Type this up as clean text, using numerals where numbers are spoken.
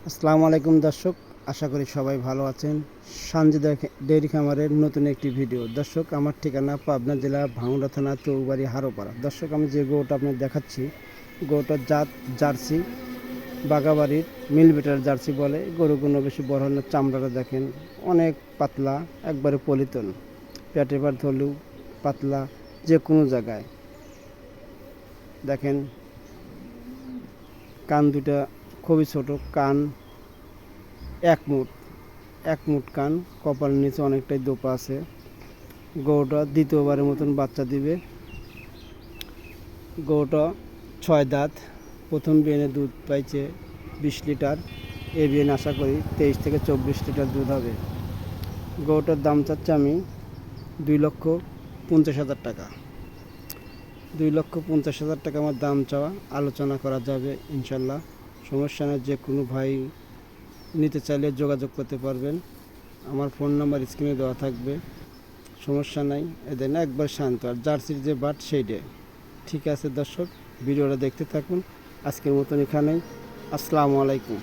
আসসালামু আলাইকুম দর্শক, আশা করি সবাই ভালো আছেন। সানজিদা ডেইরি খামারের নতুন একটি ভিডিও। দর্শক, আমার ঠিকানা পাবনা জেলা ভাঙ্গুড়া থানা চৌবাড়ি হারোপাড়া। দর্শক, আমি যে গরুটা আপনার দেখাচ্ছি, গরুটার জাত জার্সি, বাগাবাড়ির মিলবিটার জার্সি বলে। গরুগুলো বেশি বড় হয় না, চামড়াটা দেখেন অনেক পাতলা, একবারে পলিতন। পেটে বার ধরলেও পাতলা, যে কোনো জায়গায় দেখেন। কান দুটা খুবই ছোট, কান এক মুঠ এক মুঠ কান, কপালের নিচে অনেকটাই দোপা আছে। গরুটা দ্বিতীয়বারের মতন বাচ্চা দিবে। গরুটা 6 দাঁত, প্রথম বিয়ানে দুধ পাইছে 20 লিটার। এ বিয়ানে আশা করি 23 থেকে 24 লিটার দুধ হবে। গরুটার দাম চাচ্ছে আমি 2,50,000 টাকা। 2,50,000 টাকা আমার দাম চাওয়া, আলোচনা করা যাবে ইনশাল্লাহ। সমস্যা নেই, যে কোনো ভাই নিতে চাইলে যোগাযোগ করতে পারবেন। আমার ফোন নাম্বার স্ক্রিনে দেওয়া থাকবে, সমস্যা নাই। এদের না একবার শান্ত, আর জার্সির যে বাট সেইটাই ঠিক আছে। দর্শক, ভিডিওটা দেখতে থাকুন। আজকের মতন এখানেই। আসসালামু আলাইকুম।